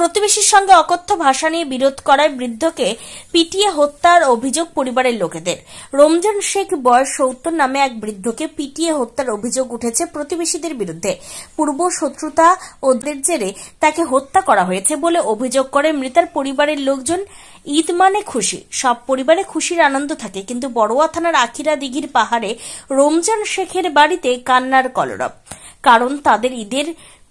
প্রতিবেশীর সঙ্গে অকথ্য ভাষা নিয়ে বিরোধ করায় বৃদ্ধকে পিটিয়ে হত্যার অভিযোগ পরিবারের লোকেদের। রমজান শেখ বয়স ৭০ নামে এক বৃদ্ধকে পিটিয়ে হত্যার অভিযোগ উঠেছে প্রতিবেশীদের বিরুদ্ধে। পূর্ব শত্রুতা ও জেরে তাকে হত্যা করা হয়েছে বলে অভিযোগ করে মৃতার পরিবারের লোকজন। ঈদ মানে খুশি, সব পরিবারে খুশির আনন্দ থাকে, কিন্তু বড়ুয়া থানার আখিরা দিঘির পাহাড়ে রমজান শেখের বাড়িতে কান্নার কলরব। কারণ তাদের ঈদের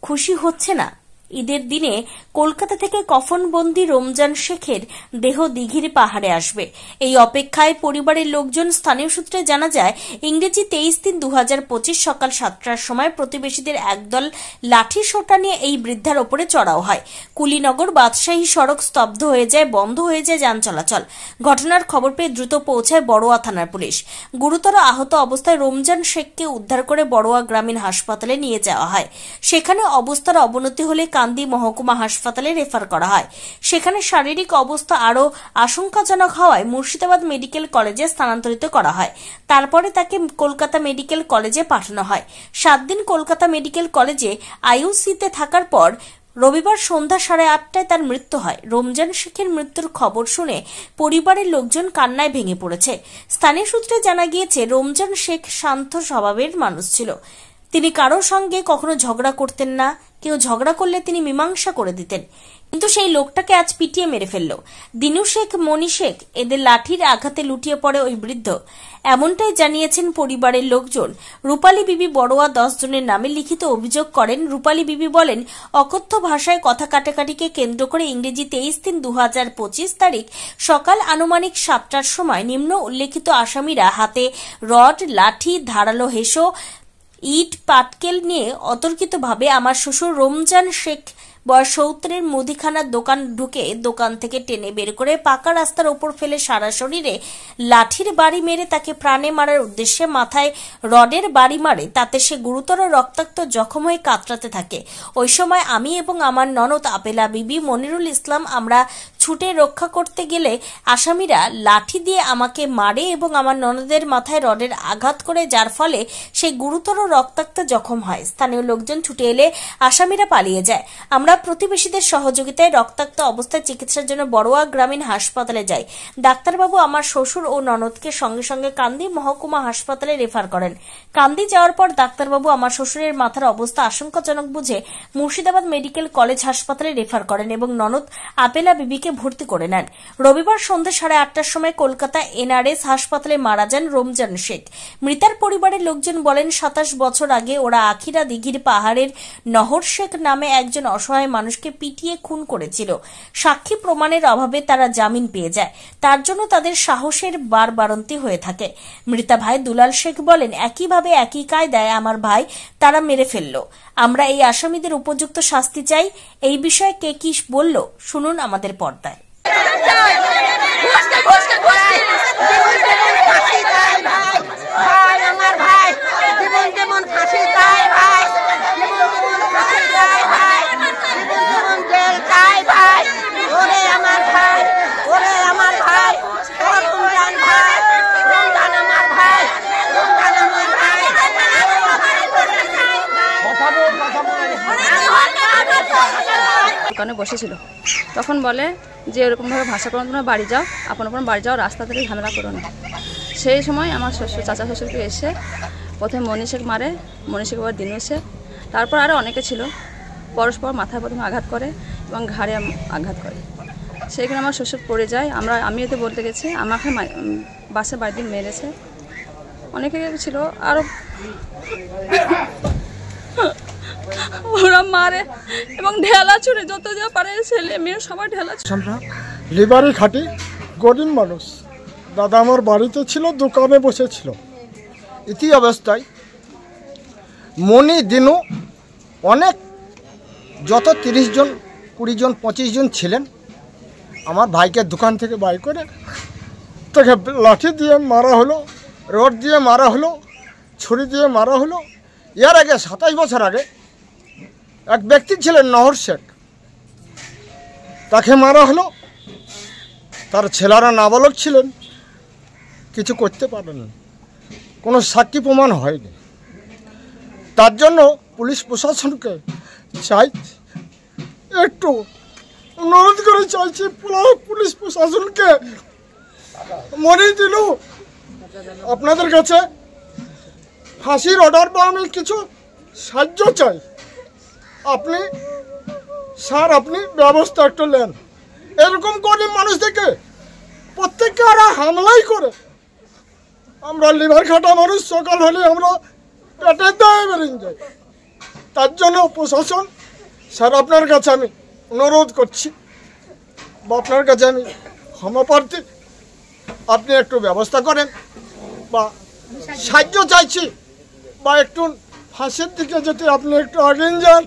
খুশি হচ্ছে না। ঈদের দিনে কলকাতা থেকে কফনবন্দি রমজান শেখের দেহ দিঘির পাহাড়ে আসবে, এই অপেক্ষায় পরিবারের লোকজন। স্থানীয় সূত্রে জানা যায়, ইংরেজি 23/3/2025 সকাল 7টার সময় প্রতিবেশীদের একদল লাঠি সোটা নিয়ে এই বৃদ্ধার ওপরে চড়াও হয়। কুলিনগর বাদশাহী সড়ক স্তব্ধ হয়ে যায়, বন্ধ হয়ে যায় যান চলাচল। ঘটনার খবর পেয়ে দ্রুত পৌঁছায় বড়ুয়া থানার পুলিশ। গুরুতর আহত অবস্থায় রমজান শেখকে উদ্ধার করে বড়ুয়া গ্রামীণ হাসপাতালে নিয়ে যাওয়া হয়। সেখানে অবস্থার অবনতি হলে কান্দি মহকুমা হাসপাতালে রেফার করা হয়। সেখানে শারীরিক অবস্থা আরও আশঙ্কাজনক হওয়ায় মুর্শিদাবাদ মেডিকেল কলেজে স্থানান্তরিত করা হয়। তারপরে তাকে কলকাতা মেডিকেল কলেজে পাঠানো হয়। 7 দিন কলকাতা মেডিকেল কলেজে আইইউসিতে থাকার পর রবিবার সন্ধ্যা 8:30টায় তার মৃত্যু হয়। রমজান শেখের মৃত্যুর খবর শুনে পরিবারের লোকজন কান্নায় ভেঙে পড়েছে। স্থানীয় সূত্রে জানা গিয়েছে, রমজান শেখ শান্ত স্বভাবের মানুষ ছিল। তিনি কারোর সঙ্গে কখনো ঝগড়া করতেন না, কেউ ঝগড়া করলে তিনি মীমাংসা করে দিতেন। কিন্তু সেই লোকটাকে আজ পিটিয়ে মেরে ফেলল। দিনু শেখ, মনি শেখ, এদের লাঠির আঘাতে লুটিয়ে পড়ে ওই বৃদ্ধ। এমনটাই জানিয়েছেন পরিবারের লোকজন। রূপালী বিবি বড়ুয়া 10 জনের নামে লিখিত অভিযোগ করেন। রূপালী বিবি বলেন, অকথ্য ভাষায় কথা কাটাকাটিকে কেন্দ্র করে ইংরেজি 23/3/2025 তারিখ সকাল আনুমানিক 7টার সময় নিম্ন উল্লেখিত আসামিরা হাতে রড, লাঠি, ধারালো হেসো, ইট, পাটকেল নিয়ে অতর্কিতভাবে আমার শ্বশুর রমজান শেখ বয়স 70-এর মুদিখানার দোকান ঢুকে দোকান থেকে টেনে বের করে পাকা রাস্তার ওপর ফেলে সারা শরীরে লাঠির বাড়ি মেরে তাকে প্রাণে মারার উদ্দেশ্যে মাথায় রডের বাড়ি মারে। তাতে সে গুরুতর রক্তাক্ত জখম হয়ে কাতরাতে থাকে। ওই সময় আমি এবং আমার ননদ আপেলা বিবি, মনিরুল ইসলাম আমরা ছুটে রক্ষা করতে গেলে আসামিরা লাঠি দিয়ে আমাকে মারে এবং আমার ননদের মাথায় রডের আঘাত করে, যার ফলে সে গুরুতর রক্তাক্ত জখম হয়। স্থানীয় লোকজন ছুটে এলে আসামিরা পালিয়ে যায়। আমরা প্রতিবেশীদের সহযোগিতায় রক্তাক্ত অবস্থায় চিকিৎসার জন্য বড়ুয়া গ্রামীণ হাসপাতালে যাই। ডাক্তারবাবু আমার শ্বশুর ও ননদকে সঙ্গে সঙ্গে কান্দি মহকুমা হাসপাতালে রেফার করেন। কান্দি যাওয়ার পর ডাক্তারবাবু আমার শ্বশুরের মাথার অবস্থা আশঙ্কাজনক বুঝে মুর্শিদাবাদ মেডিকেল কলেজ হাসপাতালে রেফার করেন এবং ননদ আপেলা বিবিকে ভর্তি করে নেন। রবিবার সন্ধ্যা 8:30টার সময় কলকাতা NRS হাসপাতালে মারা যান রমজান শেখ। মৃতার পরিবারের লোকজন বলেন, 27 বছর আগে ওরা আখিরা দিঘির পাহাড়ের নহর শেখ নামে একজন অসহায় মানুষকে পিটিয়ে খুন করেছিল। সাক্ষী প্রমাণের অভাবে তারা জামিন পেয়ে যায়। তার জন্য তাদের সাহসের বারবারন্তি হয়ে থাকে। মৃতা ভাই দুলাল শেখ বলেন, একইভাবে একই কায়দায় আমার ভাই তারা মেরে ফেলল। আমরা এই আসামিদের উপযুক্ত শাস্তি চাই। এই বিষয়ে কে কি বলল শুনুন আমাদের পর্দায়। দোকানে বসেছিল, তখন বলে যে এরকমভাবে ভাষা করো, তোমরা বাড়ি যাও, আপন বাড়ি যাও, রাস্তা থেকে ঝামেলা করো না। সেই সময় আমার শ্বশুর, চাচা শ্বশুরকে এসে প্রথমে মনি শেখ মারে, মনি শেখ আবার দিনু শেখ, তারপর আরও অনেকে ছিল। পরস্পর মাথায় প্রথমে আঘাত করে এবং ঘাড়ে আঘাত করে। সেইখানে আমার শ্বশুর পড়ে যায়। আমি এতে বলতে গেছি, আমাকে বাসে বাড়িতে মেরেছে। অনেকে ছিল আরও, ওরা মারে এবং ঢেলা ছুড়ে যত যা পারে ছেলে মেয়ে সবাই ঢেলা। লিবারি খাটি গরিব মানুষ। দাদা আমার বাড়িতে ছিল, দোকানে বসেছিল। ইতি অবস্থায় মনি, দিনু, অনেক যত 30 জন, 20 জন, 25 জন ছিলেন, আমার ভাইকে দোকান থেকে বাই করে তাকে লাঠি দিয়ে মারা হলো, রড দিয়ে মারা হলো, ছুরি দিয়ে মারা হলো। এর আগে 27 বছর আগে এক ব্যক্তি ছিলেন নহর শেখ, তাকে মারা হলো। তার ছেলেরা নাবালক ছিলেন, কিছু করতে পারেন, কোনো সাক্ষী প্রমাণ হয়নি। তার জন্য পুলিশ প্রশাসনকে চাই একটু অনুরোধ করে চাইছি পুলিশ প্রশাসনকে মনে দিল আপনাদের কাছে ফাঁসির অর্ডার বা আমি কিছু সাহায্য চাই। আপনি স্যার আপনি ব্যবস্থা একটু নেন। এরকম গরিব মানুষ থেকে প্রত্যেককে ওরা হামলাই করে। আমরা লিভার খাটা মানুষ, সকাল হলে আমরা পেটের দায়ে বেরিয়ে যাই। তার জন্য প্রশাসন স্যার আপনার কাছে আমি অনুরোধ করছি বা আপনার কাছে আমি ক্ষমা প্রার্থী, আপনি একটু ব্যবস্থা করেন বা সাহায্য চাইছি বা একটু ফাঁসির দিকে যদি আপনি একটু আগেন যান,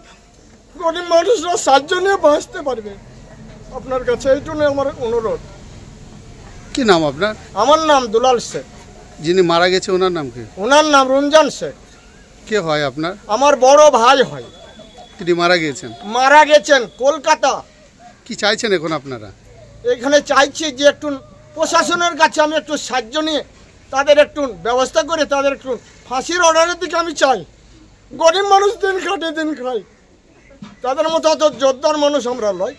গরিব মানুষরা সাহায্য নিয়ে বাঁচতে পারবে। আপনার কাছে এইটুকু আমার অনুরোধ। কি নাম আপনার? আমার নাম দুলাল শেখ। যিনি মারা গেছে ওনার নাম কি? ওনার নাম রমজান শেখ। কে হয় আপনার? আমার বড় ভাই হয়। তিনি মারা গিয়েছেন? মারা গেছেন কলকাতা। কি চাইছেন এখন আপনারা? এখানে চাইছি যে একটু প্রশাসনের কাছে আমি একটু সাহায্য নিয়ে তাদের একটু ব্যবস্থা করে তাদের একটু ফাঁসির অর্ডারের দিকে আমি চাই। গরিব মানুষ দিন খাটে দিন খাই, তাদের মতো অত যোদ্ধার মানুষ আমরা নয়।